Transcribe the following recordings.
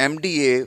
MDA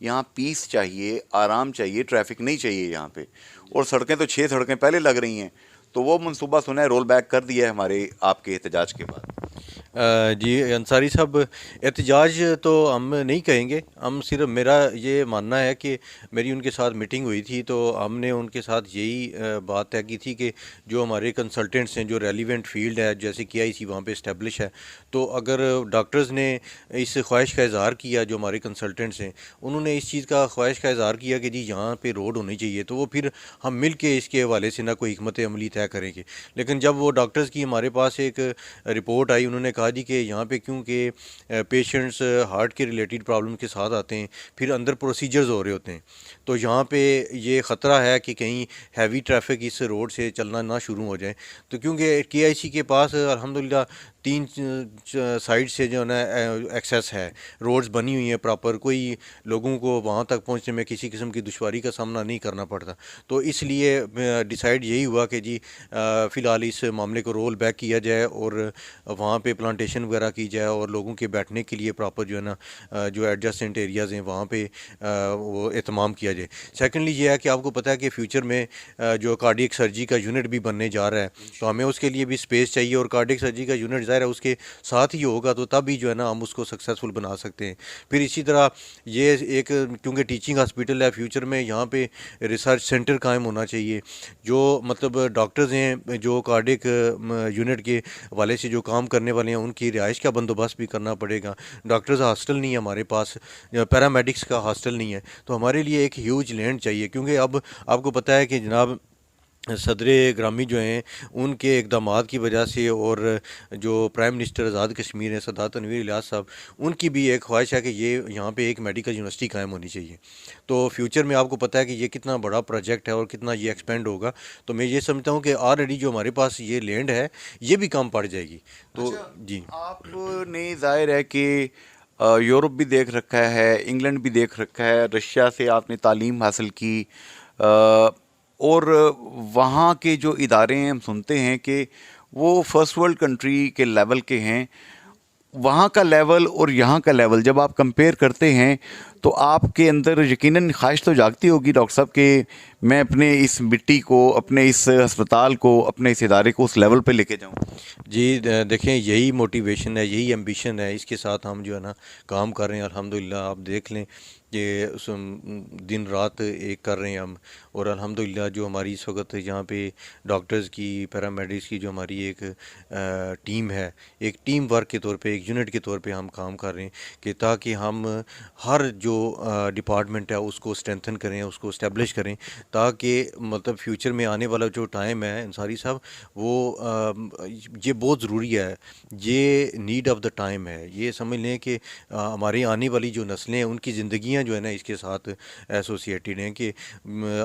یہاں پیس چاہیے, آرام چاہیے, ٹریفک نہیں چاہیے یہاں پہ, اور سڑکیں تو 6 سڑکیں پہلے لگ رہی ہیں. تو وہ منصوبہ سنا ہے رول بیک کر دیا ہے ہمارے آپ کے احتجاج کے بعد. جی انصاری صاحب, احتجاج تو ہم نہیں کہیں گے, ہم صرف میرا یہ ماننا ہے کہ میری ان کے ساتھ میٹنگ ہوئی تھی تو ہم نے ان کے ساتھ یہی بات طے کی تھی کہ جو ہمارے کنسلٹنٹس ہیں, جو ریلیونٹ فیلڈ ہے جیسے کے آئی سی وہاں پہ اسٹیبلش ہے, تو اگر ڈاکٹرز نے اس خواہش کا اظہار کیا, جو ہمارے کنسلٹنٹس ہیں انہوں نے اس چیز کا خواہش کا اظہار کیا کہ جی یہاں پہ روڈ ہونی چاہیے, تو وہ پھر ہم مل کے اس کے حوالے سے نہ کوئی حکمت عملی طے کریں گے. لیکن جب وہ ڈاکٹرز کی ہمارے پاس ایک رپورٹ آئی, انہوں نے کہا جی کہ یہاں پہ کیونکہ پیشنٹس ہارٹ کے ریلیٹڈ پرابلم کے ساتھ آتے ہیں, پھر اندر پروسیجرز ہو رہے ہوتے ہیں, تو یہاں پہ یہ خطرہ ہے کہ کہیں ہیوی ٹریفک اس روڈ سے چلنا نہ شروع ہو جائے. تو کیونکہ کے آئی سی کے پاس الحمدللہ 3 سائڈ سے جو ہے نا ایکسیس ہے, روڈز بنی ہوئی ہیں پراپر, کوئی لوگوں کو وہاں تک پہنچنے میں کسی قسم کی دشواری کا سامنا نہیں کرنا پڑتا. تو اس لیے ڈیسائیڈ یہی ہوا کہ جی فی الحال اس معاملے کو رول بیک کیا جائے اور وہاں پہ پلانٹیشن وغیرہ کی جائے اور لوگوں کے بیٹھنے کے لیے پراپر جو ہے نا جو ایڈجسٹنٹ ایریاز ہیں وہاں پہ وہ اہتمام کیا جائے. سیکنڈلی یہ ہے کہ آپ کو پتہ ہے کہ فیوچر میں جو کارڈیک سرجری کا یونٹ بھی بننے جا رہا ہے, تو ہمیں اس کے لیے بھی اسپیس چاہیے, اور کارڈیک سرجری کا یونٹ ظاہر ہے اس کے ساتھ ہی ہوگا, تو تب ہی جو ہے نا ہم اس کو سکسیزفل بنا سکتے ہیں. پھر اسی طرح یہ ایک کیونکہ ٹیچنگ ہاسپٹل ہے, فیوچر میں یہاں پہ ریسرچ سینٹر قائم ہونا چاہیے, جو مطلب ڈاکٹرز ہیں جو کارڈیک یونٹ کے حوالے سے جو کام کرنے والے ہیں ان کی رہائش کا بندوبست بھی کرنا پڑے گا. ڈاکٹرز ہاسٹل نہیں ہے ہمارے پاس, پیرامیڈکس کا ہاسٹل نہیں ہے, تو ہمارے لیے ایک ہیوج لینڈ چاہیے. کیونکہ اب آپ کو پتہ ہے کہ جناب صدر گرامی جو ہیں ان کے اقدامات کی وجہ سے, اور جو پرائم منسٹر آزاد کشمیر ہیں سردار تنویر الیاس صاحب, ان کی بھی ایک خواہش ہے کہ یہ یہاں پہ ایک میڈیکل یونیورسٹی قائم ہونی چاہیے. تو فیوچر میں آپ کو پتہ ہے کہ یہ کتنا بڑا پروجیکٹ ہے اور کتنا یہ ایکسپینڈ ہوگا. تو میں یہ سمجھتا ہوں کہ آلریڈی جو ہمارے پاس یہ لینڈ ہے یہ بھی کم پڑ جائے گی. تو جی آپ نے ظاہر ہے کہ یورپ بھی دیکھ رکھا ہے, انگلینڈ بھی دیکھ رکھا ہے, رشیا سے آپ نے تعلیم حاصل کی, اور وہاں کے جو ادارے ہیں ہم سنتے ہیں کہ وہ فرسٹ ورلڈ کنٹری کے لیول کے ہیں. وہاں کا لیول اور یہاں کا لیول جب آپ کمپیئر کرتے ہیں تو آپ کے اندر یقیناً خواہش تو جاگتی ہوگی ڈاکٹر صاحب کہ میں اپنے اس مٹی کو, اپنے اس ہسپتال کو, اپنے اس ادارے کو اس لیول پہ لے کے جاؤں. جی دیکھیں یہی موٹیویشن ہے, یہی ایمبیشن ہے, اس کے ساتھ ہم جو ہے نا کام کر رہے ہیں. الحمدللہ آپ دیکھ لیں کہ دن رات ایک کر رہے ہیں ہم, اور الحمدللہ جو ہماری اس وقت یہاں پہ ڈاکٹرز کی, پیرامیڈکس کی جو ہماری ایک ٹیم ہے, ایک ٹیم ورک کے طور پہ, ایک یونٹ کے طور پہ ہم کام کر رہے ہیں کہ تاکہ ہم ہر جو ڈپارٹمنٹ ہے اس کو اسٹرینتھن کریں, اس کو اسٹیبلش کریں, تاکہ مطلب فیوچر میں آنے والا جو ٹائم ہے انصاری صاحب وہ یہ بہت ضروری ہے, یہ نیڈ آف دا ٹائم ہے. یہ سمجھ لیں کہ ہماری آنے والی جو نسلیں ہیں ان کی زندگیاں جو ہے نا اس کے ساتھ ایسوسیٹیڈ ہیں کہ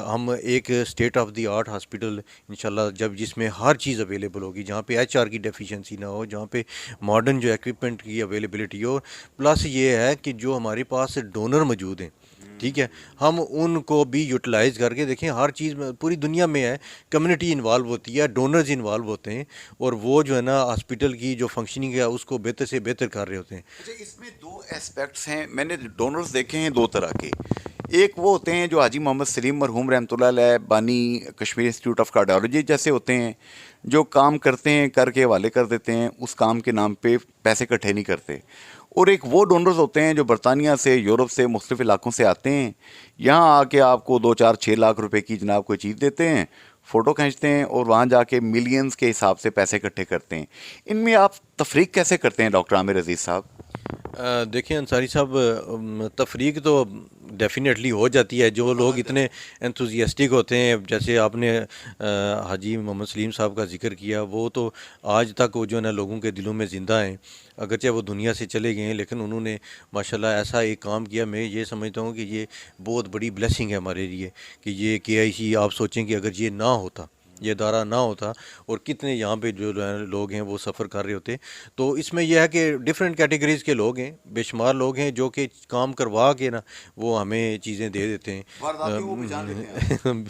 ہم ایک state of the art hospital انشاءاللہ جب جس میں ہر چیز اویلیبل ہوگی, جہاں پہ ایچ آر کی ڈیفیشنسی نہ ہو, جہاں پہ ماڈرن جو ایکوپمنٹ کی اویلیبلٹی ہو, پلس یہ ہے کہ جو ہمارے پاس ڈونر موجود ہیں, ٹھیک ہے, ہم ان کو بھی یوٹیلائز کر کے دیکھیں. ہر چیز میں پوری دنیا میں ہے, کمیونٹی انوالو ہوتی ہے, ڈونرز انوالو ہوتے ہیں, اور وہ جو ہے نا ہاسپٹل کی جو فنکشننگ ہے اس کو بہتر سے بہتر کر رہے ہوتے ہیں. اچھا, اس میں 2 ایسپیکٹس ہیں, میں نے ڈونرز دیکھے ہیں 2 طرح کے. ایک وہ ہوتے ہیں جو حاجی محمد سلیم مرحوم رحمۃ اللہ علیہ بانی کشمیر انسٹیٹیوٹ آف کارڈیالوجی جیسے ہوتے ہیں, جو کام کرتے ہیں کر کے حوالے کر دیتے ہیں, اس کام کے نام پہ پیسے اکٹھے نہیں کرتے. اور ایک وہ ڈونرز ہوتے ہیں جو برطانیہ سے, یورپ سے, مختلف علاقوں سے آتے ہیں, یہاں آ کے آپ کو 2-4-6 لاکھ روپے کی جناب کوئی چیز دیتے ہیں, فوٹو کھینچتے ہیں, اور وہاں جا کے ملینز کے حساب سے پیسے اکٹھے کرتے ہیں. ان میں آپ تفریق کیسے کرتے ہیں ڈاکٹر عامر عزیز صاحب؟ دیکھیں انصاری صاحب, تفریق تو ڈیفینیٹلی ہو جاتی ہے. جو لوگ اتنے انتھوزیاسٹک ہوتے ہیں, جیسے آپ نے حاجی محمد سلیم صاحب کا ذکر کیا, وہ تو آج تک وہ جو ہے نا لوگوں کے دلوں میں زندہ ہیں, اگرچہ وہ دنیا سے چلے گئے ہیں, لیکن انہوں نے ماشاءاللہ ایسا ایک کام کیا. میں یہ سمجھتا ہوں کہ یہ بہت بڑی بلیسنگ ہے ہمارے لیے کہ یہ کے آئی سی, آپ سوچیں کہ اگر یہ نہ ہوتا یہ ادارہ نہ ہوتا اور کتنے یہاں پہ جو لوگ ہیں وہ سفر کر رہے ہوتے. تو اس میں یہ ہے کہ ڈفرینٹ کیٹیگریز کے لوگ ہیں, بے شمار لوگ ہیں جو کہ کام کروا کے نا وہ ہمیں چیزیں دے دیتے ہیں.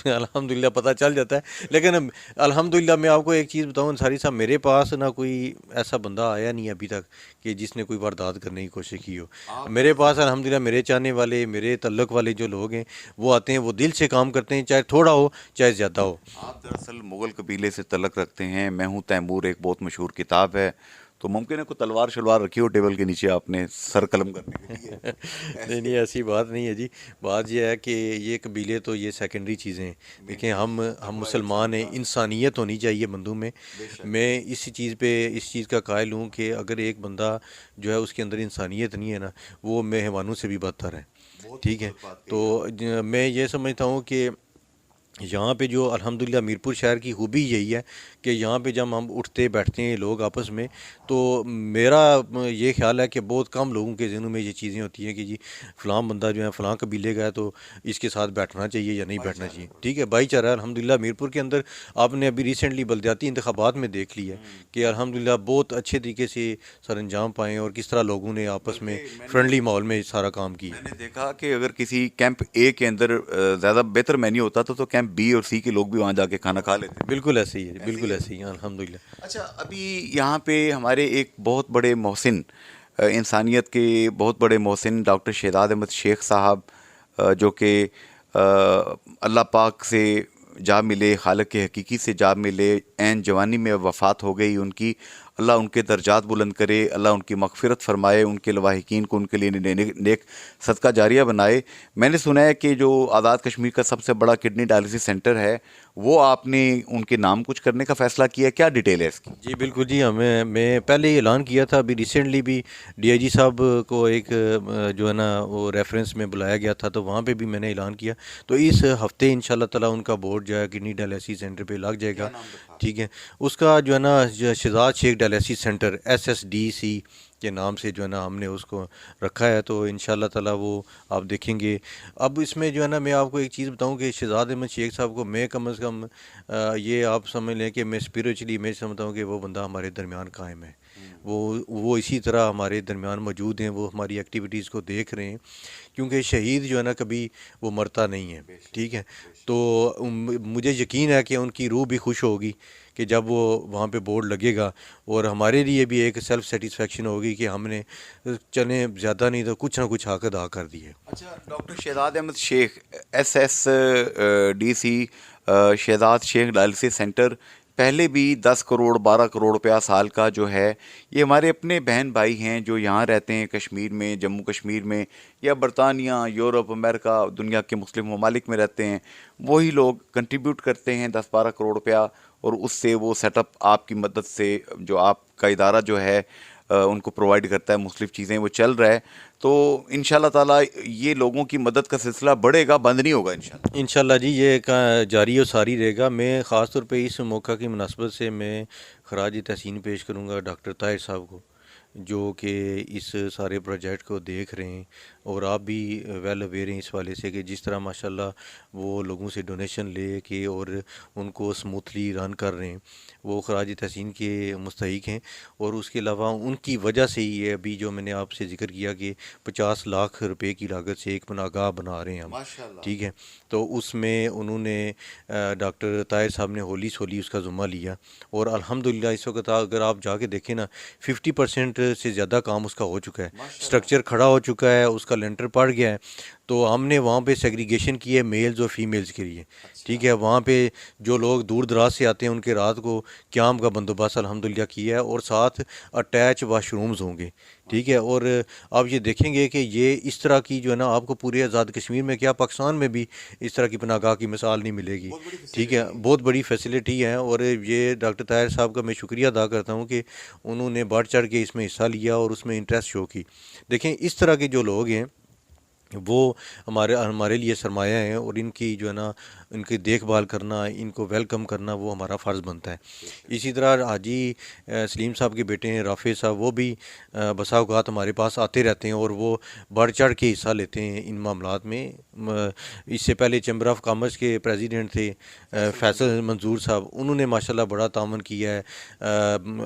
الحمدللہ پتہ چل جاتا ہے. لیکن الحمدللہ میں آپ کو ایک چیز بتاؤں انصاری صاحب, میرے پاس نہ کوئی ایسا بندہ آیا نہیں ابھی تک کہ جس نے کوئی واردات کرنے کی کوشش کی ہو. میرے پاس الحمدللہ میرے چاہنے والے, میرے تعلق والے جو لوگ ہیں وہ آتے ہیں, وہ دل سے کام کرتے ہیں, چاہے تھوڑا ہو چاہے زیادہ ہو. آپ دراصل مغل قبیلے سے تعلق رکھتے ہیں. میں ہوں تیمور ایک بہت مشہور کتاب ہے, تو ممکن ہے کوئی تلوار شلوار رکھی ہو ٹیبل کے نیچے آپ نے سر قلم کرنے کے لیے؟ نہیں ایسی بات نہیں ہے جی. بات یہ ہے کہ یہ قبیلے تو یہ سیکنڈری چیزیں ہیں. دیکھیں ہم مسلمان ہیں, انسانیت ہونی چاہیے بندوں میں. میں اس چیز کا قائل ہوں کہ اگر ایک بندہ جو ہے اس کے اندر انسانیت نہیں ہے نا, وہ مہمانوں سے بھی بدتر ہے. ٹھیک ہے, تو میں یہ سمجھتا ہوں کہ یہاں پہ جو الحمدللہ میرپور شہر کی خوبی یہی ہے کہ یہاں پہ جب ہم اٹھتے بیٹھتے ہیں لوگ آپس میں, تو میرا یہ خیال ہے کہ بہت کم لوگوں کے ذہنوں میں یہ چیزیں ہوتی ہیں کہ جی فلاں بندہ جو ہے فلاں قبیلے کا ہے تو اس کے ساتھ بیٹھنا چاہیے یا نہیں بیٹھنا چاہیے. ٹھیک ہے, بھائی چارہ الحمدللہ میرپور کے اندر آپ نے ابھی ریسنٹلی بلدیاتی انتخابات میں دیکھ لی ہے کہ الحمدللہ بہت اچھے طریقے سے سر انجام پائے اور کس طرح لوگوں نے آپس میں فرینڈلی ماحول میں سارا کام کیا. میں نے دیکھا کہ اگر کسی کیمپ اے کے اندر زیادہ بہتر مینیو ہوتا تو کیمپ بی اور سی کے لوگ بھی وہاں جا کے کھانا کھا لیتے. بالکل ایسے ہی ہے, بالکل ایسے ہی ہے الحمدللہ. اچھا, ابھی یہاں پہ ہمارے ایک بہت بڑے محسن, انسانیت کے بہت بڑے محسن ڈاکٹر شہزاد احمد شیخ صاحب, جو کہ اللہ پاک سے جا ملے, خالق کے حقیقی سے جا ملے, عین جوانی میں وفات ہو گئی ان کی. اللہ ان کے درجات بلند کرے, اللہ ان کی مغفرت فرمائے, ان کے لواحقین کو ان کے لیے نیک صدقہ جاریہ بنائے. میں نے سنا ہے کہ جو آزاد کشمیر کا سب سے بڑا کڈنی ڈائلسس سینٹر ہے وہ آپ نے ان کے نام کچھ کرنے کا فیصلہ کیا, کیا ڈیٹیل ہے اس کی؟ جی بالکل جی, میں پہلے ہی اعلان کیا تھا. ابھی ریسنٹلی بھی ڈی آئی جی صاحب کو ایک جو ہے نا وہ ریفرنس میں بلایا گیا تھا, تو وہاں پہ بھی میں نے اعلان کیا. تو اس ہفتے انشاءاللہ تعالیٰ ان کا بورڈ جو ہے کڈنی ڈائلسس سینٹر پہ لگ جائے گا. ٹھیک ہے, اس کا جو ہے نا شہزاد شیخ ڈائلسس سینٹر SSDC کے نام سے جو ہے نا ہم نے اس کو رکھا ہے. تو انشاءاللہ تعالیٰ وہ آپ دیکھیں گے. اب اس میں جو ہے نا میں آپ کو ایک چیز بتاؤں کہ شہزاد احمد شیخ صاحب کو میں کم از کم یہ آپ سمجھ لیں کہ میں اسپریچولی میں سمجھتا ہوں کہ وہ بندہ ہمارے درمیان قائم ہے. وہ اسی طرح ہمارے درمیان موجود ہیں, وہ ہماری ایکٹیویٹیز کو دیکھ رہے ہیں, کیونکہ شہید جو ہے نا کبھی وہ مرتا نہیں ہے. ٹھیک ہے, تو مجھے یقین ہے کہ ان کی روح بھی خوش ہوگی کہ جب وہ وہاں پہ بورڈ لگے گا, اور ہمارے لیے بھی ایک سیلف سیٹسفیکشن ہوگی کہ ہم نے چلیں زیادہ نہیں تو کچھ نہ کچھ حق ادا کر دی ہے. اچھا, ڈاکٹر شہزاد احمد شیخ SSDC شہزاد شیخ ڈائلسس سینٹر پہلے بھی 10 کروڑ 12 کروڑ روپیہ سال کا جو ہے, یہ ہمارے اپنے بہن بھائی ہیں جو یہاں رہتے ہیں کشمیر میں, جموں کشمیر میں, یا برطانیہ, یورپ, امریکہ, دنیا کے مسلم ممالک میں رہتے ہیں, وہی لوگ کنٹریبیوٹ کرتے ہیں 10-12 کروڑ روپیہ, اور اس سے وہ سیٹ اپ آپ کی مدد سے جو آپ کا ادارہ جو ہے ان کو پرووائڈ کرتا ہے مختلف چیزیں, وہ چل رہا ہے. تو انشاءاللہ تعالیٰ یہ لوگوں کی مدد کا سلسلہ بڑھے گا, بند نہیں ہوگا انشاءاللہ. انشاءاللہ جی یہ جاری و ساری رہے گا. میں خاص طور پہ اس موقع کی مناسبت سے میں خراج تحسین پیش کروں گا ڈاکٹر طاہر صاحب کو, جو کہ اس سارے پروجیکٹ کو دیکھ رہے ہیں, اور آپ بھی ویل اویئر ہیں اس والے سے کہ جس طرح ماشاءاللہ وہ لوگوں سے ڈونیشن لے کے اور ان کو اسموتھلی رن کر رہے ہیں. وہ خراج تحسین کے مستحق ہیں, اور اس کے علاوہ ان کی وجہ سے ہی یہ ابھی جو میں نے آپ سے ذکر کیا کہ 50 لاکھ روپے کی لاگت سے ایک پناہگاہ بنا رہے ہیں ہم. ٹھیک ہے, تو اس میں انہوں نے ڈاکٹر طاہر صاحب نے ہولی سولی اس کا ذمہ لیا, اور الحمدللہ اس وقت اگر آپ جا کے دیکھیں نا 50% سے زیادہ کام اس کا ہو چکا ہے, اسٹرکچر کھڑا ہو چکا ہے, اس کا لینٹر پڑ گیا ہے. تو ہم نے وہاں پہ سیگریگیشن کی ہے میلز اور فیمیلز کے لیے. ٹھیک ہے, وہاں پہ جو لوگ دور دراز سے آتے ہیں ان کے رات کو قیام کا بندوبست الحمدللہ کیا ہے, اور ساتھ اٹیچ واش رومز ہوں گے. ٹھیک ہے, اور آپ یہ دیکھیں گے کہ یہ اس طرح کی جو ہے نا آپ کو پورے آزاد کشمیر میں کیا پاکستان میں بھی اس طرح کی پناہگاہ کی مثال نہیں ملے گی. ٹھیک ہے, بہت بڑی فیسلٹی ہے, اور یہ ڈاکٹر طاہر صاحب کا میں شکریہ ادا کرتا ہوں کہ انہوں نے بڑھ چڑھ کے اس میں حصہ لیا اور اس میں انٹرسٹ شو کی. دیکھیں اس طرح کے جو لوگ ہیں وہ ہمارے لیے سرمایہ ہیں, اور ان کی جو ہے نا ان کی دیکھ بھال کرنا، ان کو ویلکم کرنا وہ ہمارا فرض بنتا ہے۔ اسی طرح حاجی سلیم صاحب کے بیٹے ہیں رافع صاحب، وہ بھی بسا اوقات ہمارے پاس آتے رہتے ہیں اور وہ بڑھ چڑھ کے حصہ لیتے ہیں ان معاملات میں۔ اس سے پہلے چیمبر آف کامرس کے پریزیڈنٹ تھے فیصل منظور صاحب، انہوں نے ماشاءاللہ بڑا تعاون کیا ہے۔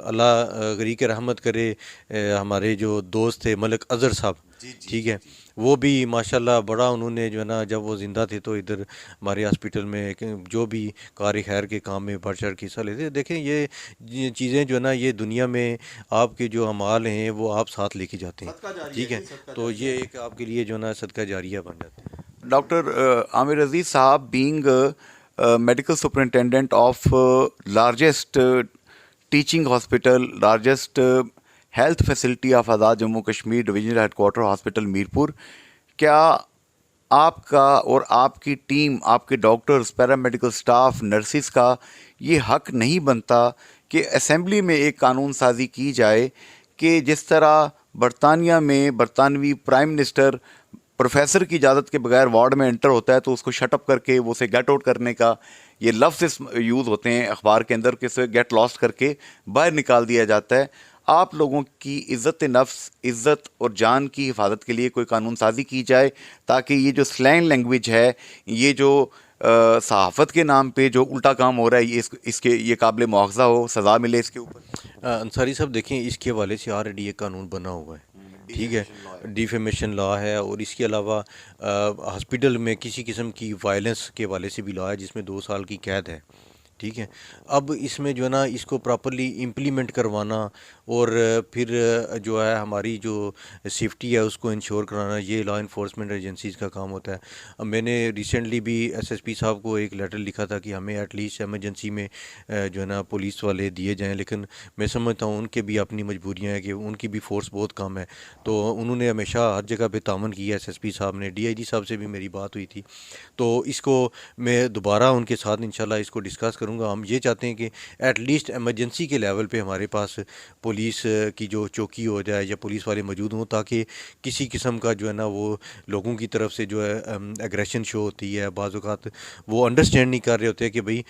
اللہ غریق رحمت کرے ہمارے جو دوست تھے ملک اظہر صاحب، ٹھیک ہے، وہ بھی ماشاءاللہ بڑا انہوں نے جو ہے نا، جب وہ زندہ تھے تو ادھر ہمارے ہاسپٹل میں جو بھی کار خیر کے کام میں بڑھ چڑھ کے حصہ لیتے۔ دیکھیں یہ چیزیں جو ہے نا، یہ دنیا میں آپ کے جو اعمال ہیں وہ آپ ساتھ لے کے جاتے ہیں، ٹھیک ہے، تو یہ ایک آپ کے لیے جو ہے نا صدقہ جاریہ بن جاتا ہے۔ Doctor Aamir Aziz Sahab being medical superintendent of largest teaching hospital, largest health facility of Azad Jammu Kashmir divisional headquarter hospital Mirpur, کیا آپ کا اور آپ کی ٹیم، آپ کے ڈاکٹرز، پیرامیڈیکل سٹاف، نرسز کا یہ حق نہیں بنتا کہ اسمبلی میں ایک قانون سازی کی جائے کہ جس طرح برطانیہ میں برطانوی پرائم منسٹر پروفیسر کی اجازت کے بغیر وارڈ میں انٹر ہوتا ہے تو اس کو شٹ اپ کر کے وہ اسے گیٹ آؤٹ کرنے کا یہ لفظ یوز ہوتے ہیں اخبار کے اندر کہ اسے گیٹ لاسٹ کر کے باہر نکال دیا جاتا ہے، آپ لوگوں کی عزت نفس، عزت اور جان کی حفاظت کے لیے کوئی قانون سازی کی جائے تاکہ یہ جو سلینگ لینگویج ہے، یہ جو صحافت کے نام پہ جو الٹا کام ہو رہا ہے، اس کے یہ قابل مواخذہ ہو، سزا ملے اس کے اوپر۔ انصاری صاحب دیکھیں، اس کے حوالے سے آلریڈی ایک قانون بنا ہوا ہے، ٹھیک ہے، ڈیفیمیشن لا ہے، اور اس کے علاوہ ہاسپٹل میں کسی قسم کی وائلنس کے حوالے سے بھی لا ہے جس میں 2 سال کی قید ہے، ٹھیک ہے۔ اب اس میں جو ہے نا اس کو پراپرلی امپلیمنٹ کروانا اور پھر جو ہے ہماری جو سیفٹی ہے اس کو انشور کرانا، یہ لا انفورسمنٹ ایجنسیز کا کام ہوتا ہے۔ اب میں نے ریسنٹلی بھی ایس ایس پی صاحب کو ایک لیٹر لکھا تھا کہ ہمیں ایٹ لیسٹ ایمرجنسی میں جو ہے نا پولیس والے دیے جائیں، لیکن میں سمجھتا ہوں ان کے بھی اپنی مجبوریاں ہیں کہ ان کی بھی فورس بہت کم ہے، تو انہوں نے ہمیشہ ہر جگہ پہ تعاون کیا۔ ایس ایس پی صاحب نے، ڈی آئی جی صاحب سے بھی میری بات ہوئی تھی، تو اس کو میں دوبارہ ان کے ساتھ انشاءاللہ اس کو ڈسکس کروں گا۔ ہم یہ چاہتے ہیں کہ ایٹ لیسٹ ایمرجنسی کے لیول پہ ہمارے پاس پولیس کی جو چوکی ہو جائے یا پولیس والے موجود ہوں، تاکہ کسی قسم کا جو ہے نا وہ لوگوں کی طرف سے جو ہے ایگریشن شو ہوتی ہے، بعض اوقات وہ انڈرسٹینڈ نہیں کر رہے ہوتے کہ بھئی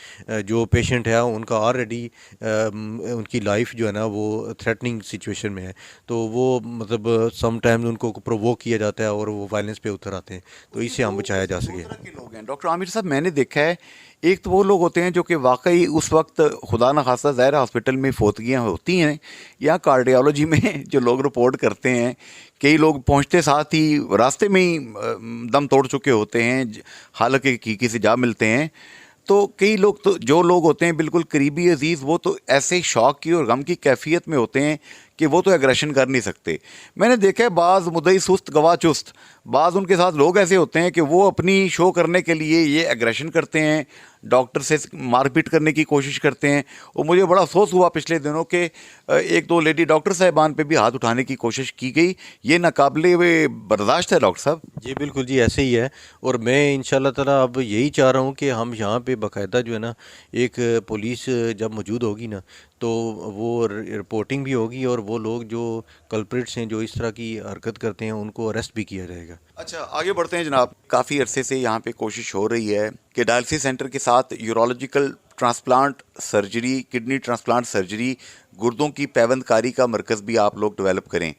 جو پیشنٹ ہے ان کا آلریڈی ان کی لائف جو ہے نا وہ تھریٹننگ سچویشن میں ہے، تو وہ مطلب سم ٹائمز ان کو پرووک کیا جاتا ہے اور وہ وائلنس پہ اتر آتے ہیں، تو اس سے ہم بچایا جا سکے۔ لوگ ہیں ڈاکٹر عامر صاحب، میں نے دیکھا ہے ایک تو وہ لوگ ہوتے ہیں جو کہ واقعی اس وقت خدا نخواستہ ظاہر ہاسپٹل میں فوتگیاں ہوتی ہیں یا کارڈیالوجی میں جو لوگ رپورٹ کرتے ہیں، کئی لوگ پہنچتے ساتھ ہی راستے میں ہی دم توڑ چکے ہوتے ہیں، حالانکہ حقیقی سے جا ملتے ہیں، تو کئی لوگ تو جو لوگ ہوتے ہیں بالکل قریبی عزیز، وہ تو ایسے شوق کی اور غم کی کیفیت میں ہوتے ہیں کہ وہ تو ایگریشن کر نہیں سکتے۔ میں نے دیکھا ہے بعض مدعی سست گواہ چست، بعض ان کے ساتھ لوگ ایسے ہوتے ہیں کہ وہ اپنی شو کرنے کے لیے یہ ایگریشن کرتے ہیں، ڈاکٹر سے مار پیٹ کرنے کی کوشش کرتے ہیں، اور مجھے بڑا افسوس ہوا پچھلے دنوں کہ 1-2 لیڈی ڈاکٹر صاحبان پہ بھی ہاتھ اٹھانے کی کوشش کی گئی، یہ ناقابل برداشت ہے ڈاکٹر صاحب۔ جی بالکل جی، ایسے ہی ہے، اور میں انشاءاللہ تعالیٰ اب یہی چاہ رہا ہوں کہ ہم یہاں پہ باقاعدہ جو ہے نا ایک پولیس جب موجود ہوگی نا تو وہ رپورٹنگ بھی ہوگی، اور وہ لوگ جو کلپریٹس ہیں جو اس طرح کی حرکت کرتے ہیں ان کو اریسٹ بھی کیا جائے گا۔ اچھا، آگے بڑھتے ہیں جناب۔ کافی عرصے سے یہاں پہ کوشش ہو رہی ہے کہ ڈائلسس سینٹر کے ساتھ urological transplant surgery, kidney transplant surgery, گردوں کی پیوند کاری کا مرکز بھی آپ لوگ ڈیولپ کریں۔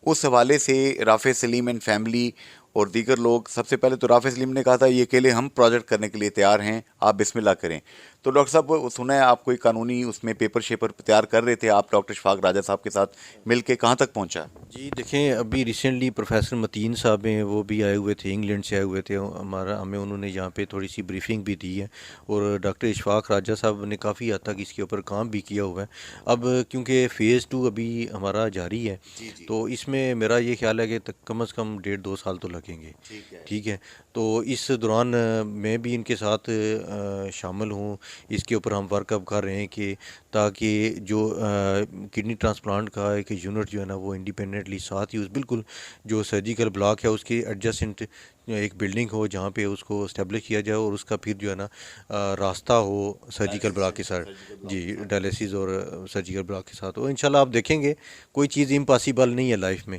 اس حوالے سے رافع سلیم اینڈ فیملی اور دیگر لوگ، سب سے پہلے تو رافع سلیم نے کہا تھا یہ اکیلے ہم پروجیکٹ کرنے کے لیے تیار ہیں، آپ بسم اللہ کریں۔ تو ڈاکٹر صاحب سنا ہے آپ کوئی قانونی اس میں پیپر شیپر تیار کر رہے تھے، آپ ڈاکٹر اشفاق راجہ صاحب کے ساتھ مل کے کہاں تک پہنچا؟ جی دیکھیں، ابھی ریسنٹلی پروفیسر متین صاحب ہیں، وہ بھی آئے ہوئے تھے، انگلینڈ سے آئے ہوئے تھے، ہمیں انہوں نے یہاں پہ تھوڑی سی بریفنگ بھی دی ہے، اور ڈاکٹر اشفاق راجہ صاحب نے کافی حد تک اس کے اوپر کام بھی کیا ہوا ہے۔ اب کیونکہ فیز 2 ابھی ہمارا جاری ہے، تو اس میں میرا یہ خیال ہے کہ کم از کم 1.5-2 سال تو لگیں گے، ٹھیک ہے۔ تو اس دوران میں بھی ان کے ساتھ شامل ہوں، اس کے اوپر ہم ورک اپ کر رہے ہیں کہ تاکہ جو کڈنی ٹرانسپلانٹ کا ایک یونٹ جو ہے نا وہ انڈیپینڈنٹلی ساتھ ہی اس بالکل جو سرجیکل بلاک ہے اس کے ایڈجسٹنٹ ایک بلڈنگ ہو جہاں پہ اس کو اسٹیبلش کیا جائے، اور اس کا پھر جو ہے نا راستہ ہو سرجیکل بلاک کے ساتھ، جی ڈائلسس اور سرجیکل بلاک کے ساتھ ہو۔ انشاءاللہ آپ دیکھیں گے کوئی چیز امپاسبل نہیں ہے لائف میں،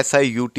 SIUT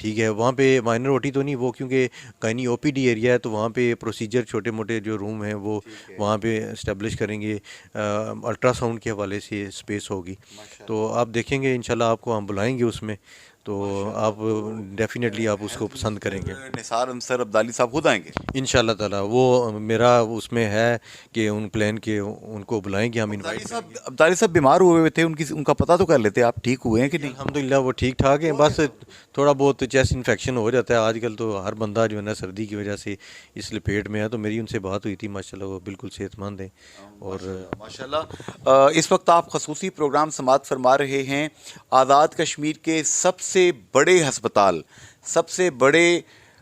ٹھیک ہے، وہاں پہ مائنر اوٹی تو نہیں، وہ کیونکہ گائنی او پی ڈی ایریا ہے تو وہاں پہ پروسیجر چھوٹے موٹے جو روم ہیں وہ وہاں پہ اسٹیبلش کریں گے، الٹرا ساؤنڈ کے حوالے سے اسپیس ہوگی، تو آپ دیکھیں گے انشاءاللہ آپ کو ہم بلائیں گے اس میں، تو آپ ڈیفینیٹلی آپ اس کو پسند کریں گے نثار انصر عبدالی صاحب خود آئیں گے؟ ان شاء اللہ تعالیٰ. وہ میرا اس میں ہے کہ ان پلان کے ان کو بلائیں گے ہم انوائٹ کریں گے. عبدالی صاحب بیمار ہوئے ہوئے تھے، ان کا پتہ تو کر لیتے آپ ٹھیک ہوئے ہیں کہ نہیں؟ الحمدللہ وہ ٹھیک ٹھاک ہیں، بس تھوڑا بہت چیسٹ انفیکشن ہو جاتا ہے آج کل، تو ہر بندہ جو ہے نا سردی کی وجہ سے اس لپیٹ میں ہے. تو میری ان سے بات ہوئی تھی، ماشاءاللہ وہ بالکل صحت مند ہیں. اور ماشاءاللہ اس وقت آپ خصوصی پروگرام سماعت فرما رہے ہیں آزاد کشمیر کے سب سے بڑے ہسپتال، سب سے بڑے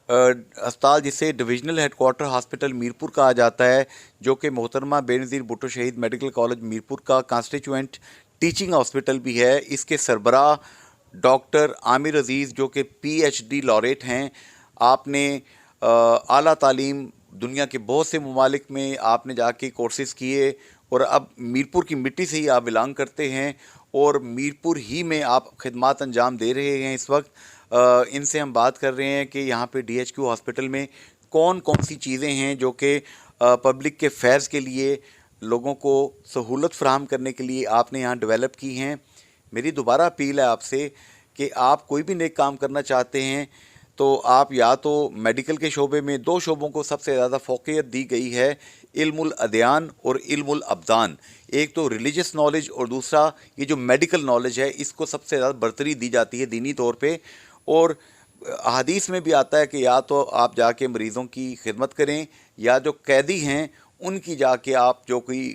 اسپتال جسے divisional headquarter hospital Mirpur کہا جاتا ہے، جو کہ محترمہ بے نظیر بھٹو شہید میڈیکل کالج میرپور کا کانسٹیچوئنٹ ٹیچنگ ہاسپٹل بھی ہے. اس کے سربراہ ڈاکٹر عامر عزیز جو کہ پی ایچ ڈی laureate ہیں. آپ نے اعلیٰ تعلیم دنیا کے بہت سے ممالک میں آپ نے جا کے کورسز کیے، اور اب میرپور کی مٹی سے ہی آپ بلانگ کرتے ہیں، اور میرپور ہی میں آپ خدمات انجام دے رہے ہیں اس وقت. ان سے ہم بات کر رہے ہیں کہ یہاں پہ ڈی ایچ کیو ہاسپٹل میں کون کون سی چیزیں ہیں جو کہ پبلک کے فیض کے لیے، لوگوں کو سہولت فراہم کرنے کے لیے آپ نے یہاں ڈیولپ کی ہیں. میری دوبارہ اپیل ہے آپ سے کہ آپ کوئی بھی نیک کام کرنا چاہتے ہیں تو آپ یا تو میڈیکل کے شعبے میں، دو شعبوں کو سب سے زیادہ فوقیت دی گئی ہے، علم الادیان اور علم الابدان. ایک تو ریلیجس نالج اور دوسرا یہ جو میڈیکل نالج ہے، اس کو سب سے زیادہ برتری دی جاتی ہے دینی طور پہ. اور احادیث میں بھی آتا ہے کہ یا تو آپ جا کے مریضوں کی خدمت کریں، یا جو قیدی ہیں ان کی جا کے آپ جو کوئی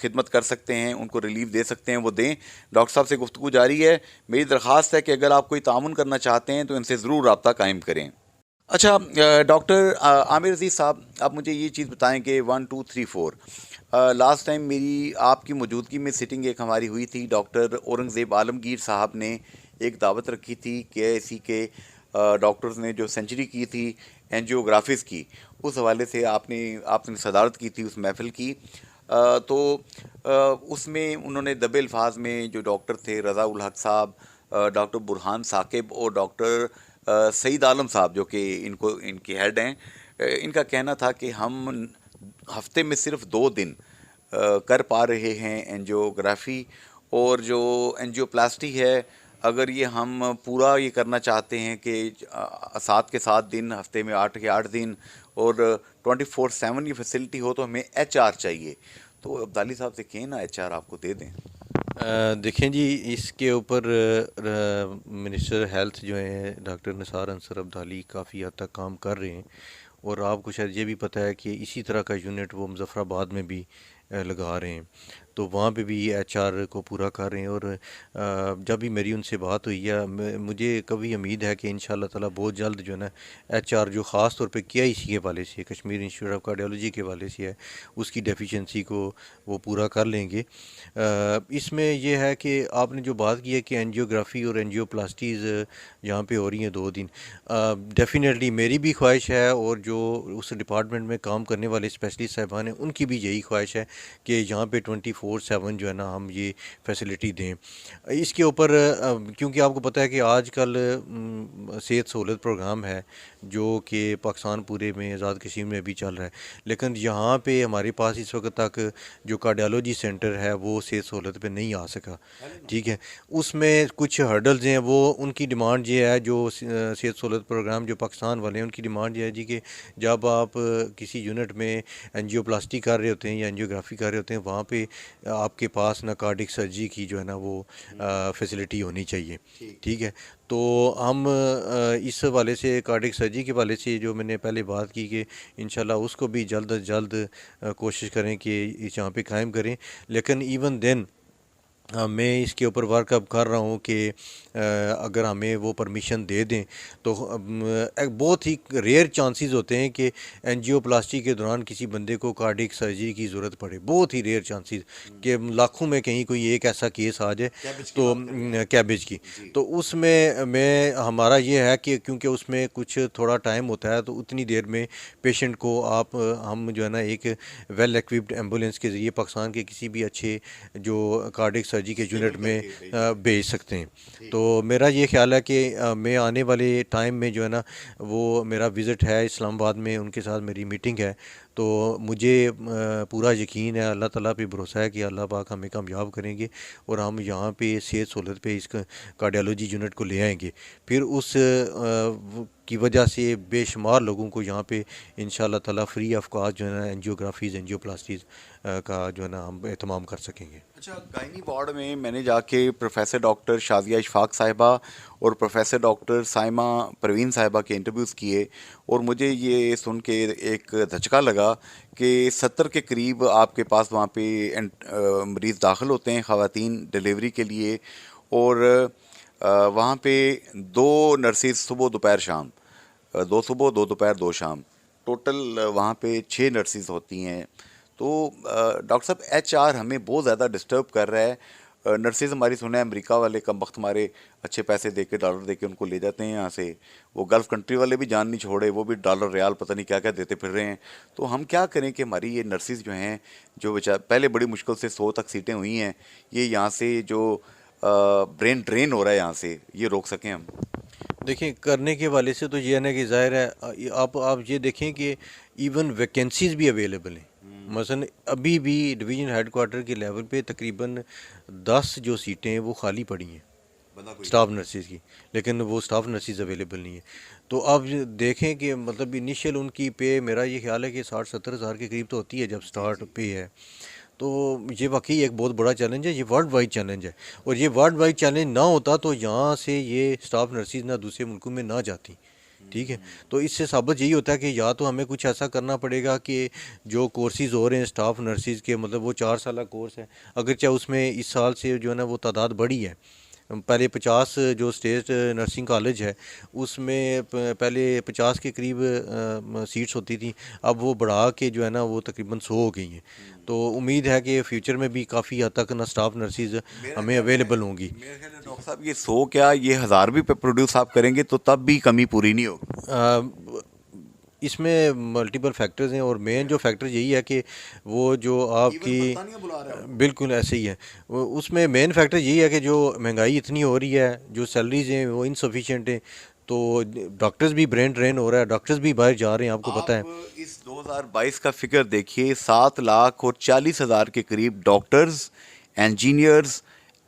خدمت کر سکتے ہیں، ان کو ریلیف دے سکتے ہیں وہ دیں. ڈاکٹر صاحب سے گفتگو جاری ہے. میری درخواست ہے کہ اگر آپ کوئی تعاون کرنا چاہتے ہیں تو ان سے ضرور رابطہ قائم کریں. اچھا ڈاکٹر عامر عزیز صاحب، آپ مجھے یہ چیز بتائیں کہ 1 2 3 4 لاسٹ ٹائم میری آپ کی موجودگی میں سٹنگ ایک ہماری ہوئی تھی. ڈاکٹر اورنگزیب عالمگیر صاحب نے ایک دعوت رکھی تھی کہ ایسی کے ڈاکٹرز نے جو سینچری کی تھی اینجیوگرافیز کی، اس حوالے سے آپ نے صدارت کی تھی اس محفل کی. تو اس میں انہوں نے دبے الفاظ میں جو ڈاکٹر تھے، رضا الحق صاحب، ڈاکٹر برہان ثاقب اور ڈاکٹر سعید عالم صاحب جو کہ ان کے ہیڈ ہیں، ان کا کہنا تھا کہ ہم ہفتے میں صرف 2 دن کر پا رہے ہیں اینجیوگرافی، اور جو اینجیوپلاسٹی ہے اگر یہ ہم پورا یہ کرنا چاہتے ہیں کہ 7 کے 7 دن، ہفتے میں 8 کے 8 دن، اور 24/7 یہ فیسلٹی ہو، تو ہمیں ایچ آر چاہیے. تو عبدالی صاحب سے کہیں نا ایچ آر آپ کو دے دیں. دیکھیں جی، اس کے اوپر منسٹر ہیلتھ جو ہیں ڈاکٹر نثار انصر عبدالی کافی حد تک کام کر رہے ہیں، اور آپ کو شاید یہ بھی پتہ ہے کہ اسی طرح کا یونٹ وہ مظفر آباد میں بھی لگا رہے ہیں، تو وہاں پہ بھی ایچ آر کو پورا کر رہے ہیں. اور جب بھی میری ان سے بات ہوئی ہے، مجھے کبھی امید ہے کہ انشاءاللہ تعالیٰ بہت جلد جو ہے نا ایچ آر جو خاص طور پہ کے آئی سی کے حوالے سے، کشمیر انسٹیٹیوٹ آف کارڈیالوجی کے حوالے سے ہے، اس کی ڈیفیشنسی کو وہ پورا کر لیں گے. اس میں یہ ہے کہ آپ نے جو بات کی ہے کہ اینجیوگرافی اور اینجیو پلاسٹیز یہاں پہ ہو رہی ہیں 2 دن، ڈیفینیٹلی میری بھی خواہش ہے، اور جو اس ڈپارٹمنٹ میں کام کرنے والے اسپیشلسٹ صاحبان ہیں ان کی بھی یہی خواہش ہے کہ یہاں پہ 24/7 جو ہے نا ہم یہ فیسلٹی دیں. اس کے اوپر کیونکہ آپ کو پتہ ہے کہ آج کل صحت سہولت پروگرام ہے جو کہ پاکستان پورے میں، آزاد کشمیر میں بھی چل رہا ہے، لیکن یہاں پہ ہمارے پاس اس وقت تک جو کارڈیالوجی سینٹر ہے وہ صحت سہولت پہ نہیں آ سکا. ٹھیک ہے، اس میں کچھ ہرڈلز ہیں. وہ ان کی ڈیمانڈ یہ ہے، جو صحت سہولت پروگرام جو پاکستان والے ہیں ان کی ڈیمانڈ یہ ہے جی کہ جب آپ کسی یونٹ میں اینجیو پلاسٹی کر رہے ہوتے ہیں یا اینجیوگرافی کر رہے ہوتے ہیں، وہاں پہ آپ کے پاس نا کارڈک سرجری کی جو ہے نا وہ فیسلٹی ہونی چاہیے. ٹھیک ہے، تو ہم اس حوالے سے کارڈک سرجری کے حوالے سے جو میں نے پہلے بات کی کہ انشاءاللہ اس کو بھی جلد از جلد کوشش کریں کہ یہاں پہ قائم کریں. لیکن ایون دین میں اس کے اوپر ورک اپ کر رہا ہوں کہ اگر ہمیں وہ پرمیشن دے دیں تو بہت ہی ریئر چانسز ہوتے ہیں کہ اینجیو پلاسٹی کے دوران کسی بندے کو کارڈک سرجری کی ضرورت پڑے. بہت ہی ریئر چانسز کہ لاکھوں میں کہیں کوئی ایک ایسا کیس آ جائے تو کیبج کی. تو اس میں ہمارا یہ ہے کہ کیونکہ اس میں کچھ تھوڑا ٹائم ہوتا ہے، تو اتنی دیر میں پیشنٹ کو ہم جو ہے نا ایک ویل ایکوپڈ ایمبولینس کے ذریعے پاکستان کے کسی بھی اچھے جو کارڈک سرجری کے یونٹ میں بھیج سکتے ہیں. تو میرا یہ خیال ہے کہ میں آنے والے ٹائم میں جو ہے نا وہ میرا وزٹ ہے اسلام آباد میں، ان کے ساتھ میری میٹنگ ہے. تو مجھے پورا یقین ہے، اللہ تعالیٰ پہ بھروسہ ہے کہ اللہ پاک ہمیں کامیاب کریں گے اور ہم یہاں پہ صحت سہولت پہ اس کارڈیالوجی یونٹ کو لے آئیں گے. پھر اس کی وجہ سے بے شمار لوگوں کو یہاں پہ ان شاء اللہ تعالیٰ فری آف کاسٹ جو ہے نا انجیوگرافیز انجیوپلاسٹیز کا جو ہے نا ہم اہتمام کر سکیں گے. اچھا، گائنی وارڈ میں میں نے جا کے پروفیسر ڈاکٹر شازیہ اشفاق صاحبہ اور پروفیسر ڈاکٹر سائمہ پروین صاحبہ کے انٹرویوز کیے، اور مجھے یہ سن کے ایک دھچکا لگا کہ 70 کے قریب آپ کے پاس وہاں پہ مریض داخل ہوتے ہیں خواتین ڈلیوری کے لیے، اور وہاں پہ 2 نرسز صبح دوپہر شام، 2 صبح 2 دوپہر 2 شام، ٹوٹل وہاں پہ 6 نرسز ہوتی ہیں. تو ڈاکٹر صاحب ایچ آر ہمیں بہت زیادہ ڈسٹرب کر رہا ہے. نرسز ہماری سنا ہے امریکہ والے کم وقت ہمارے اچھے پیسے دے کے ڈالر دے کے ان کو لے جاتے ہیں یہاں سے. وہ گلف کنٹری والے بھی جان نہیں چھوڑے، وہ بھی ڈالر ریال پتہ نہیں کیا کیا دیتے پھر رہے ہیں. تو ہم کیا کریں کہ ہماری یہ نرسز جو ہیں، جو پہلے بڑی مشکل سے 100 تک سیٹیں ہوئی ہیں، یہ یہاں سے جو برین ڈرین ہو رہا ہے یہاں سے، یہ روک سکیں ہم؟ دیکھیں، کرنے کے والے سے تو یہ ہے نا کہ ظاہر ہے آپ یہ دیکھیں کہ ایون ویکینسیز بھی اویلیبل ہیں. مثلا ابھی بھی ڈویژن ہیڈ کوارٹر کے لیول پہ تقریباً 10 جو سیٹیں ہیں وہ خالی پڑی ہیں اسٹاف نرسز کی، لیکن وہ اسٹاف نرسز اویلیبل نہیں ہیں. تو آپ دیکھیں کہ مطلب انیشیل ان کی پے میرا یہ خیال ہے کہ 60-70 ہزار کے قریب تو ہوتی ہے جب سٹارٹ پے ہے. تو یہ واقعی ایک بہت بڑا چیلنج ہے، یہ ورلڈ وائڈ چیلنج ہے. اور یہ ورلڈ وائڈ چیلنج نہ ہوتا تو یہاں سے یہ اسٹاف نرسز نہ دوسرے ملکوں میں نہ جاتی. ٹھیک ہے، تو اس سے ثابت یہی ہوتا ہے کہ یا تو ہمیں کچھ ایسا کرنا پڑے گا کہ جو کورسز ہو رہے ہیں اسٹاف نرسز کے، مطلب وہ 4 سالہ کورس ہے، اگرچہ اس میں اس سال سے جو ہے نا وہ تعداد بڑھی ہے. پہلے 50 جو اسٹیٹ نرسنگ کالج ہے اس میں پہلے 50 کے قریب سیٹس ہوتی تھیں، اب وہ بڑھا کے جو ہے نا وہ تقریباً 100 ہو گئی ہیں. تو امید ہے کہ فیوچر میں بھی کافی حد تک نا اسٹاف نرسز ہمیں اویلیبل ہوں گی. میرے خیال ہے ڈاکٹر صاحب یہ 100 کیا یہ 1000 بھی پروڈیوس آپ کریں گے تو تب بھی کمی پوری نہیں ہوگی. اس میں ملٹیپل فیکٹرز ہیں، اور مین جو فیکٹر یہی ہے کہ وہ جو آپ کی بالکل ایسے ہی ہے. اس میں مین فیکٹر یہی ہے کہ جو مہنگائی اتنی ہو رہی ہے، جو سیلریز ہیں وہ انسفیشینٹ ہیں، تو ڈاکٹرز بھی برین ڈرین ہو رہا ہے، ڈاکٹرز بھی باہر جا رہے ہیں. آپ کو پتہ ہے اس 2022 کا فگر دیکھیے، 7,40,000 کے قریب ڈاکٹرز، انجینئرز،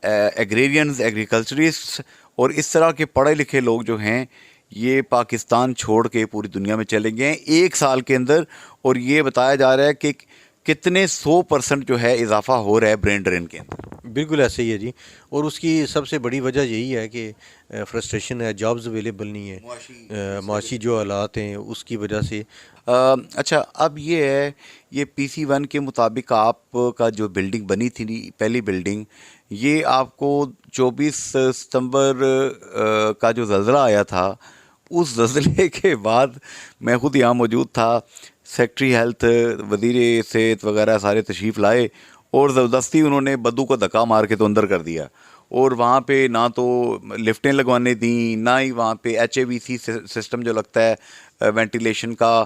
ایگریرینز، ایگریکلچرسٹ اور اس طرح کے پڑھے لکھے لوگ جو ہیں یہ پاکستان چھوڑ کے پوری دنیا میں چلے گئے ہیں 1 سال کے اندر. اور یہ بتایا جا رہا ہے کہ کتنے 100% جو ہے اضافہ ہو رہا ہے برین ڈرین کے اندر. بالکل ایسے ہی ہے جی. اور اس کی سب سے بڑی وجہ یہی ہے کہ فرسٹریشن ہے، جابز اویلیبل نہیں ہے، معاشی جو حالات ہیں اس کی وجہ سے. اچھا، اب یہ ہے، یہ PC1 کے مطابق آپ کا جو بلڈنگ بنی تھی پہلی بلڈنگ، یہ آپ کو 24 ستمبر کا جو زلزلہ آیا تھا، اس زلزلے کے بعد میں خود یہاں موجود تھا، سیکٹری ہیلتھ، وزیر صحت وغیرہ سارے تشریف لائے اور زبردستی انہوں نے بدو کو دھکا مار کے تو اندر کر دیا. اور وہاں پہ نہ تو لفٹیں لگوانے دیں، نہ ہی وہاں پہ HAVC سسٹم جو لگتا ہے وینٹیلیشن کا،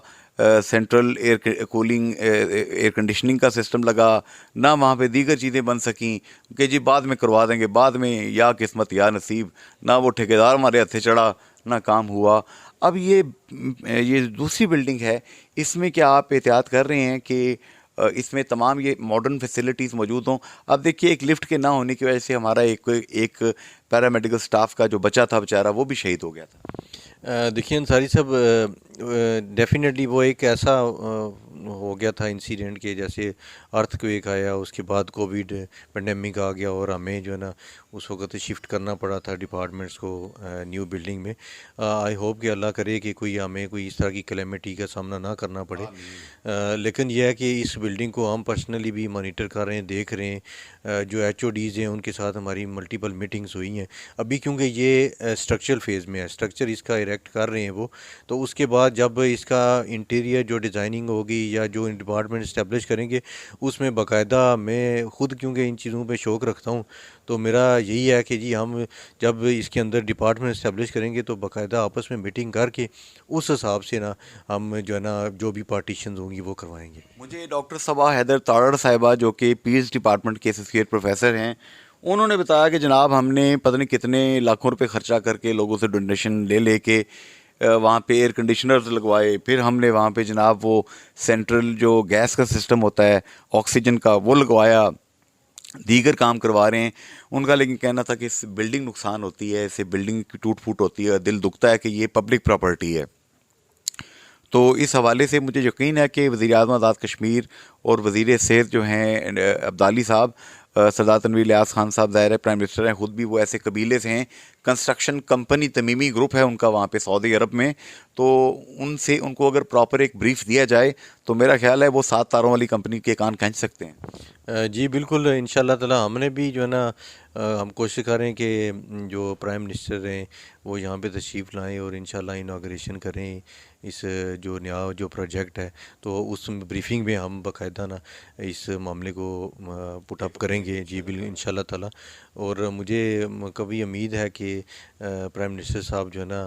central air cooling air conditioning کا سسٹم لگا، نہ وہاں پہ دیگر چیزیں بن سکیں کہ جی بعد میں کروا دیں گے، بعد میں یا قسمت یا نصیب. نہ وہ ٹھیکیدار ہمارے ہتھے چڑھا، نہ کام ہوا. اب یہ دوسری بلڈنگ ہے، اس میں کیا آپ احتیاط کر رہے ہیں کہ اس میں تمام یہ ماڈرن فیسلٹیز موجود ہوں؟ اب دیکھیے ایک لفٹ کے نہ ہونے کی وجہ سے ہمارا ایک پیرامیڈیکل سٹاف کا جو بچہ تھا بیچارہ وہ بھی شہید ہو گیا تھا. دیکھیے انصاری صاحب، ڈیفینیٹلی وہ ایک ایسا ہو گیا تھا انسیڈنٹ کہ جیسے ارتھ کویک آیا، اس کے بعد کووڈ پینڈیمک آ گیا اور ہمیں جو ہے نا اس وقت شفٹ کرنا پڑا تھا ڈپارٹمنٹس کو نیو بلڈنگ میں. آئی ہوپ کہ اللہ کرے کہ ہمیں کوئی اس طرح کی کلیمٹی کا سامنا نہ کرنا پڑے. لیکن یہ ہے کہ اس بلڈنگ کو ہم پرسنلی بھی مانیٹر کر رہے ہیں، دیکھ رہے ہیں. جو HODs ہیں ان کے ساتھ ہماری ملٹیپل میٹنگز ہوئی ہیں ابھی، کیونکہ یہ اسٹرکچرل فیز میں ہے، اسٹرکچر اس کا ایریکٹ کر رہے ہیں وہ. تو اس کے بعد جب اس کا انٹیریئر جو ڈیزائننگ ہوگی یا جو ڈپارٹمنٹ اسٹیبلش کریں گے اس میں باقاعدہ، میں خود کیونکہ ان چیزوں پہ شوق رکھتا ہوں، تو میرا یہی ہے کہ جی ہم جب اس کے اندر ڈپارٹمنٹ اسٹیبلش کریں گے تو باقاعدہ آپس میں میٹنگ کر کے اس حساب سے نا ہم جو ہے نا جو بھی پارٹیشنز ہوں گی وہ کروائیں گے. مجھے ڈاکٹر صبا حیدر تارڑ صاحبہ جو کہ پیس ڈپارٹمنٹ کے ایسوسیٹ پروفیسر ہیں، انہوں نے بتایا کہ جناب ہم نے پتہ نہیں کتنے لاکھوں روپے خرچہ کر کے لوگوں سے ڈونیشن لے کے وہاں پہ ایئر کنڈیشنرز لگوائے، پھر ہم نے وہاں پہ جناب وہ سینٹرل جو گیس کا سسٹم ہوتا ہے آکسیجن کا وہ لگوایا، دیگر کام کروا رہے ہیں ان کا، لیکن کہنا تھا کہ اس سے بلڈنگ نقصان ہوتی ہے، اس سے بلڈنگ کی ٹوٹ پھوٹ ہوتی ہے، دل دکھتا ہے کہ یہ پبلک پراپرٹی ہے۔ تو اس حوالے سے مجھے یقین ہے کہ وزیر اعظم آزاد کشمیر اور وزیر صحت جو ہیں عبدالی صاحب، سردار تنویر الیاس خان صاحب ظاہر ہے پرائم منسٹر ہیں، خود بھی وہ ایسے قبیلے سے ہیں، کنسٹرکشن کمپنی تمیمی گروپ ہے ان کا وہاں پہ سعودی عرب میں، تو ان کو اگر پراپر ایک بریف دیا جائے تو میرا خیال ہے وہ 7 تاروں والی کمپنی کے کان کھینچ سکتے ہیں۔ جی بالکل، انشاءاللہ تعالی ہم نے بھی جو ہے نا ہم کوشش کر رہے ہیں کہ جو پرائم منسٹر ہیں وہ یہاں پہ تشریف لائیں اور انشاءاللہ اناگریشن کریں اس جو نیا جو پروجیکٹ ہے، تو اس بریفنگ میں ہم باقاعدہ نا اس معاملے کو پٹ اپ کریں گے، جی بالکل انشاءاللہ تعالی۔ اور مجھے کبھی امید ہے کہ پرائم منسٹر صاحب جو ہے نا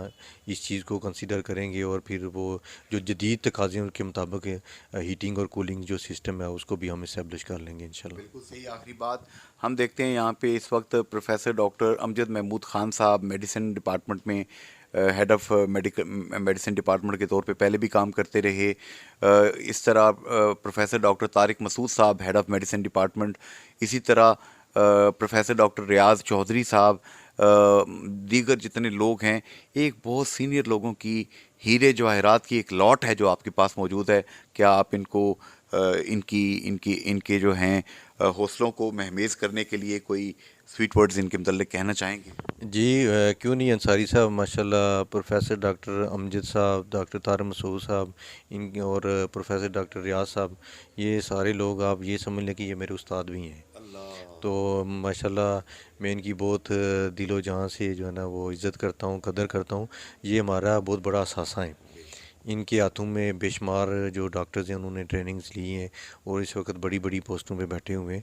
اس چیز کو کنسیڈر کریں گے اور پھر وہ جو جدید تقاضوں کے مطابق ہیٹنگ اور کولنگ جو سسٹم ہے اس کو بھی ہم اسٹیبلش کر لیں گے انشاءاللہ۔ بالکل صحیح۔ آخری بات ہم دیکھتے ہیں یہاں پہ اس وقت پروفیسر ڈاکٹر امجد محمود خان صاحب میڈیسن ڈپارٹمنٹ میں ہیڈ آف میڈیسن ڈپارٹمنٹ کے طور پہ پہلے بھی کام کرتے رہے، اس طرح پروفیسر ڈاکٹر طارق مسعود صاحب ہیڈ آف میڈیسن ڈپارٹمنٹ، اسی طرح پروفیسر ڈاکٹر ریاض چودھری صاحب، دیگر جتنے لوگ ہیں، ایک بہت سینئر لوگوں کی ہیرے جواہرات کی ایک لاٹ ہے جو آپ کے پاس موجود ہے۔ کیا آپ ان کو ان کے جو ہیں حوصلوں کو مہمیز کرنے کے لیے کوئی سویٹ ورڈز ان کے متعلق کہنا چاہیں گے؟ جی کیوں نہیں، انصاری صاحب ماشاءاللہ، پروفیسر ڈاکٹر امجد صاحب، ڈاکٹر طارق مسعود صاحب اور پروفیسر ڈاکٹر ریاض صاحب، یہ سارے لوگ آپ یہ سمجھ لیں کہ یہ میرے استاد بھی ہیں۔ تو ماشاءاللہ میں ان کی بہت دل و جان سے جو ہے نا وہ عزت کرتا ہوں، قدر کرتا ہوں۔ یہ ہمارا بہت بڑا اثاثہ ہیں۔ ان کے ہاتھوں میں بے شمار جو ڈاکٹرز ہیں انہوں نے ٹریننگز لی ہیں اور اس وقت بڑی بڑی پوسٹوں پہ بیٹھے ہوئے ہیں۔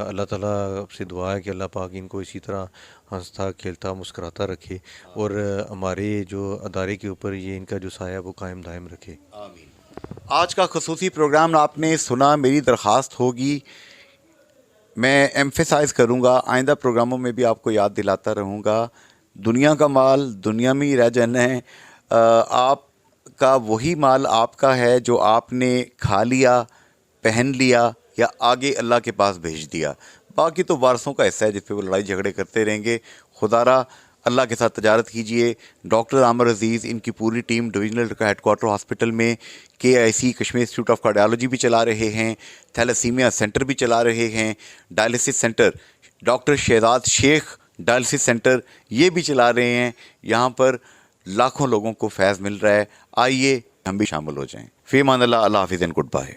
اللہ تعالیٰ سے دعا ہے کہ اللہ پاک ان کو اسی طرح ہنستا کھیلتا مسکراتا رکھے اور ہمارے جو ادارے کے اوپر یہ ان کا جو سایہ وہ قائم دائم رکھے۔ آمین۔ آج کا خصوصی پروگرام آپ نے سنا، میری درخواست ہوگی، میں ایمفیسائز کروں گا، آئندہ پروگراموں میں بھی آپ کو یاد دلاتا رہوں گا، دنیا کا مال دنیا میں ہی رہ جانا ہے۔ آپ کا وہی مال آپ کا ہے جو آپ نے کھا لیا، پہن لیا یا آگے اللہ کے پاس بھیج دیا، باقی تو وارثوں کا حصہ ہے جس پہ وہ لڑائی جھگڑے کرتے رہیں گے۔ خدا را اللہ کے ساتھ تجارت کیجئے۔ ڈاکٹر عامر عزیز، ان کی پوری team divisional headquarter hospital میں KIC Kashmir institute of cardiology بھی چلا رہے ہیں، تھیلیسیمیا سینٹر بھی چلا رہے ہیں، ڈائلسس سینٹر ڈاکٹر شہزاد شیخ ڈائلسس سینٹر یہ بھی چلا رہے ہیں۔ یہاں پر لاکھوں لوگوں کو فیض مل رہا ہے، آئیے ہم بھی شامل ہو جائیں۔ فی امان اللہ، اللہ حافظ اینڈ گڈ بائے۔